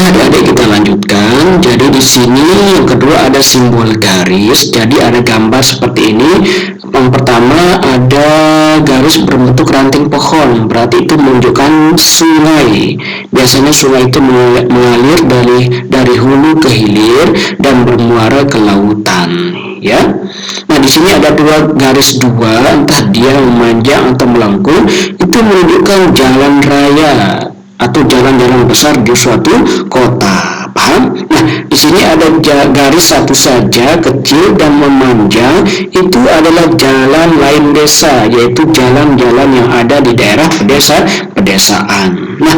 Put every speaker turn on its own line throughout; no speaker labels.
Adik-adik kita lanjutkan. Jadi di sini yang kedua ada simbol garis. Jadi ada gambar seperti ini. Yang pertama ada garis berbentuk ranting pohon. Berarti itu menunjukkan sungai. Biasanya sungai itu mengalir dari hulu ke hilir dan bermuara ke lautan. Ya. Nah di sini ada garis dua, entah dia memanjang atau melengkung. Itu menunjukkan jalan raya atau jalan-jalan besar di suatu kota. Paham? Nah, di sini ada garis satu saja kecil dan memanjang, itu adalah jalan lain desa, yaitu jalan-jalan yang ada di daerah pedesaan. Nah,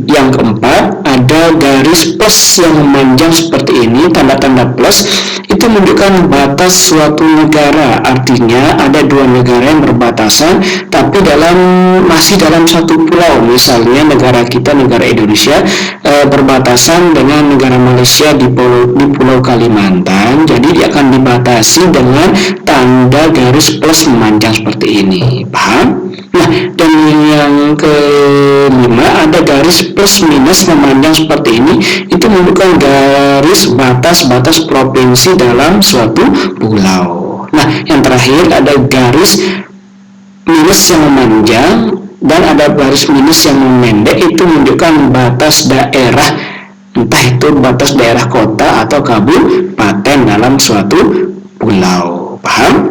yang keempat ada garis plus yang memanjang seperti ini, tanda-tanda plus itu menunjukkan batas suatu negara. Artinya ada dua negara yang berbatasan tapi masih dalam satu pulau. Misalnya negara kita, negara Indonesia berbatasan dengan negara Malaysia di pulau Kalimantan. Jadi dia akan dibatasi dengan tanda garis plus memanjang seperti ini. Paham? Nah, dan yang kelima ada garis plus minus memanjang seperti ini. Itu menunjukkan garis batas provinsi dalam suatu pulau. Nah, yang terakhir ada garis minus yang memanjang dan ada garis minus yang memendek. Itu menunjukkan batas daerah, entah itu batas daerah kota atau kabupaten dalam suatu pulau. Paham?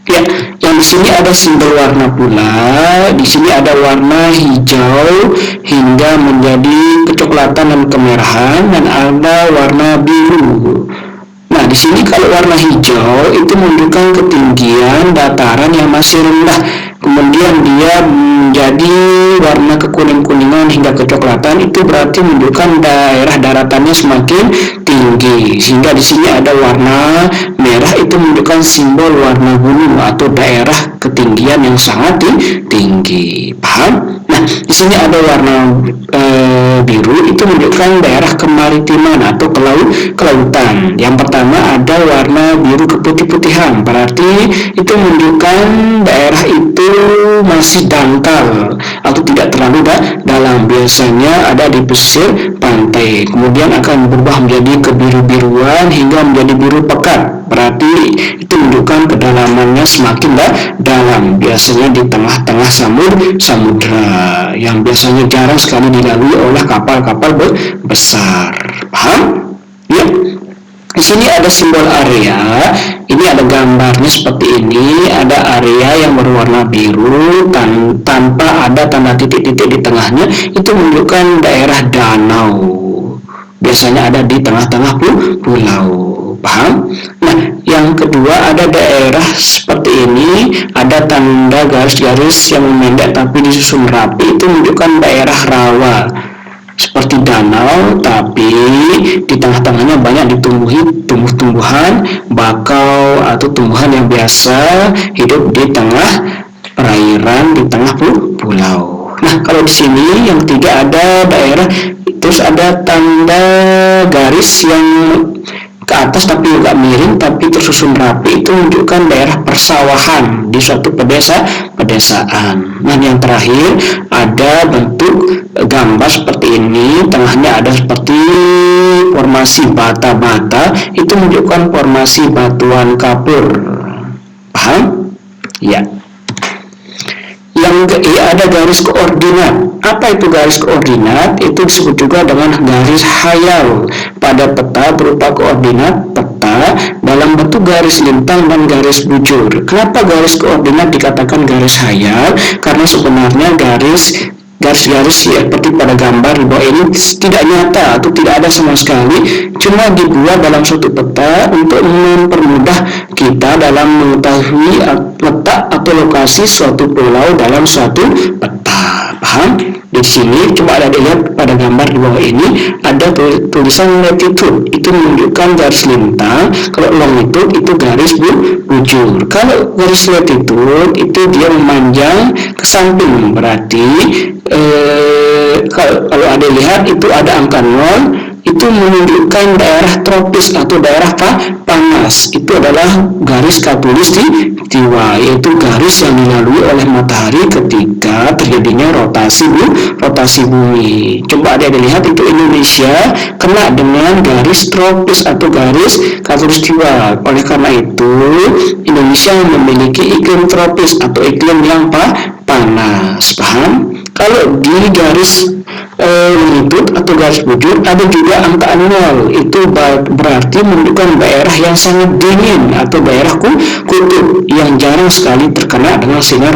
Ya, yang di sini ada simbol warna pula. Di sini ada warna hijau hingga menjadi kecoklatan dan kemerahan, dan ada warna biru. Nah, di sini kalau warna hijau itu menunjukkan ketinggian dataran yang masih rendah. Kemudian dia menjadi warna kekuning-kuningan hingga kecoklatan, itu berarti menunjukkan daerah daratannya semakin tinggi. Sehingga di sini ada warna merah, itu menunjukkan simbol warna gunung atau daerah ketinggian yang sangat tinggi. Paham? Nah, di sini ada warna biru, itu menunjukkan daerah kemaritiman atau kelautan. Yang pertama ada warna biru keputih-putihan, berarti itu menunjukkan daerah itu masih dangkal atau tidak terlalu dalam. Biasanya ada di pesisir pantai, kemudian akan berubah menjadi kebiru-biruan hingga menjadi biru pekat. Berarti itu menunjukkan kedalamannya semakin dalam. Biasanya di tengah-tengah samudra yang biasanya jarang sekali dilalui oleh kapal-kapal besar. Paham? Ya. Di sini ada simbol area. Ini ada gambarnya seperti ini. Ada area yang berwarna biru tanpa ada tanda titik-titik di tengahnya. Itu menunjukkan daerah danau. Biasanya ada di tengah-tengah pulau. Paham? Nah, yang kedua ada daerah seperti ini. Ada tanda garis-garis yang memendek tapi disusun rapi. Itu menunjukkan daerah rawa seperti danau, tapi di tengah-tengahnya banyak ditumbuhi tumbuh-tumbuhan bakau atau tumbuhan yang biasa hidup di tengah perairan, di tengah pulau. Nah, kalau di sini yang ketiga ada daerah, terus ada tanda garis yang ke atas tapi juga miring tapi tersusun rapi, itu menunjukkan daerah persawahan di suatu pedesaan. Nah, yang terakhir ada bentuk gambar seperti ini, tengahnya ada seperti formasi bata-bata, itu menunjukkan formasi batuan kapur. Paham? Ya. Yang ada garis koordinat. Apa itu garis koordinat? Itu disebut juga dengan garis hayal. Pada peta berupa koordinat peta dalam bentuk garis lintang dan garis bujur. Kenapa garis koordinat dikatakan garis hayal? Karena sebenarnya garis-garis seperti pada gambar di bawah ini tidak nyata atau tidak ada sama sekali, cuma dibuat dalam suatu peta untuk mempermudah kita dalam mengetahui letak atau lokasi suatu pulau dalam suatu peta. Paham? Di sini coba ada dilihat pada gambar di bawah ini ada tulisan latitude, itu menunjukkan garis lintang. Kalau longitude itu garis bujur. Kalau garis latitude itu dia memanjang ke samping, berarti kalau ada lihat itu ada angka 0, itu menunjukkan daerah tropis atau daerah panas. Itu adalah garis khatulistiwa, yaitu garis yang dilalui oleh matahari ketika terjadinya rotasi bumi. Coba ada dilihat, itu Indonesia kena dengan garis tropis atau garis khatulistiwa. Oleh karena itu Indonesia memiliki iklim tropis atau iklim yang panas. Paham? Kalau di garis longitude atau garis bujur ada juga angka 0, itu berarti menunjukkan daerah yang sangat dingin atau daerah kutub yang jarang sekali terkena dengan sinar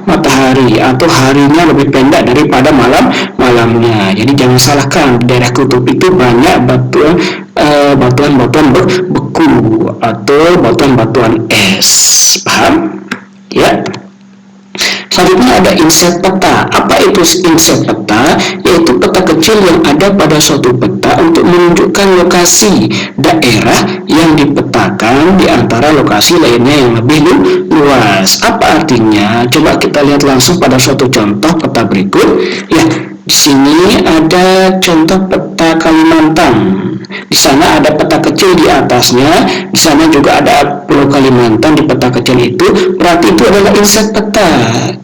matahari atau harinya lebih pendek daripada malamnya. Jadi jangan salahkan, daerah kutub itu banyak batuan-batuan beku atau batuan-batuan es. Paham? Ya. Selanjutnya ada inset peta. Apa itu inset peta? Yaitu peta kecil yang ada pada suatu peta untuk menunjukkan lokasi daerah yang dipetakan di antara lokasi lainnya yang lebih luas. Apa artinya? Coba kita lihat langsung pada suatu contoh peta berikut. Ya, di sini ada contoh peta Kalimantan. Di sana ada peta kecil di atasnya, di sana juga ada Pulau Kalimantan di peta kecil itu, berarti itu adalah inset peta.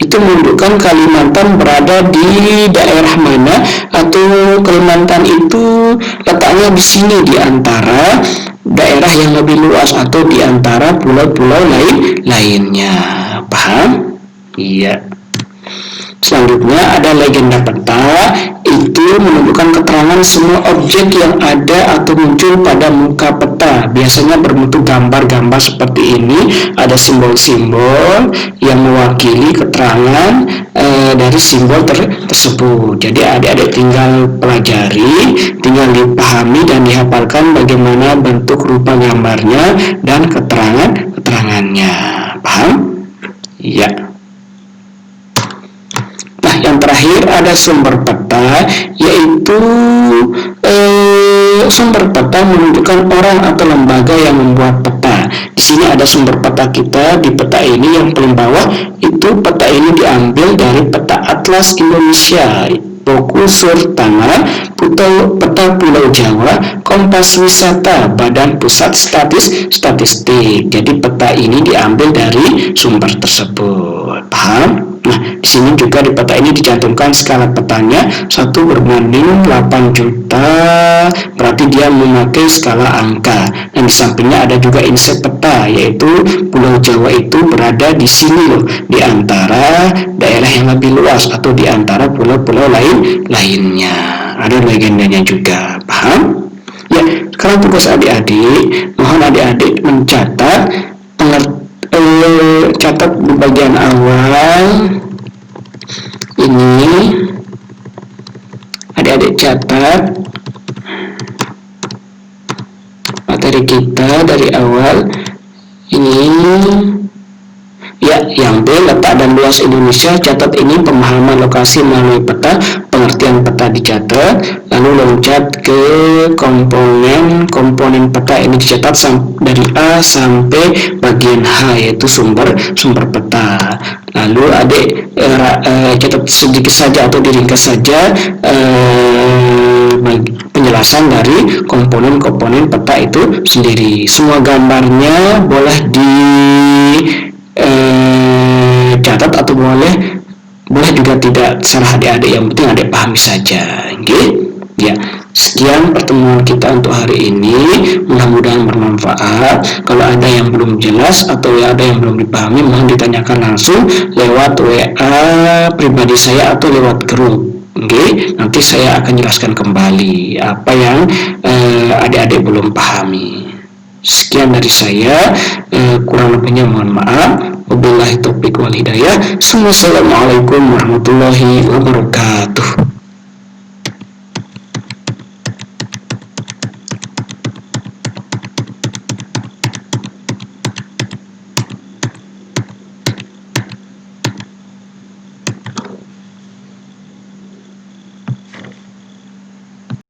Itu menunjukkan Kalimantan berada di daerah mana, atau Kalimantan itu letaknya di sini di antara daerah yang lebih luas atau di antara pulau-pulau lainnya. Paham? Iya. Selanjutnya ada legenda peta, itu menunjukkan keterangan semua objek yang ada atau muncul pada muka peta. Biasanya berbentuk gambar-gambar seperti ini, ada simbol-simbol yang mewakili keterangan dari simbol tersebut. Jadi adik-adik tinggal pelajari, tinggal dipahami dan dihafalkan bagaimana bentuk rupa gambarnya dan keterangannya. Paham? Iya. Yang terakhir ada sumber peta, yaitu sumber peta menunjukkan orang atau lembaga yang membuat peta. Di sini ada sumber peta kita di peta ini yang paling bawah, itu peta ini diambil dari peta Atlas Indonesia, Buku Surtana, peta Pulau Jawa, Kompas Wisata, Badan Pusat Statistik. Jadi peta ini diambil dari sumber tersebut. Paham? Nah, di sini juga di peta ini dicantumkan skala petanya 1:8 juta, berarti dia memakai skala angka. Dan di sampingnya ada juga inset peta, yaitu Pulau Jawa itu berada di sini loh, di antara daerah yang lebih luas atau di antara pulau-pulau lainnya. Ada legendanya juga. Paham? Ya, sekarang tugas adik-adik, mohon adik-adik mencatat catat di bagian awal ini, adik-adik catat materi kita dari awal ini. Ya, yang B, letak dan luas Indonesia. Catat ini pemahaman lokasi melalui peta, pengertian peta dicatat, lalu loncat ke komponen peta ini dicatat dari A sampai bagian H, yaitu sumber peta. Lalu adik catat sedikit saja atau diringkas saja penjelasan dari komponen-komponen peta itu sendiri. Semua gambarnya boleh catat atau boleh juga tidak, salah adik-adik, yang penting adik pahami saja. Okay? Ya, sekian pertemuan kita untuk hari ini, mudah-mudahan bermanfaat. Kalau ada yang belum jelas atau ada yang belum dipahami, mohon ditanyakan langsung lewat WA pribadi saya atau lewat grup. Okay? Nanti saya akan jelaskan kembali apa yang adik-adik belum pahami. Sekian dari saya, kurang lebihnya mohon maaf. Wabillahi taufiq wal hidayah. Assalamualaikum warahmatullahi wabarakatuh.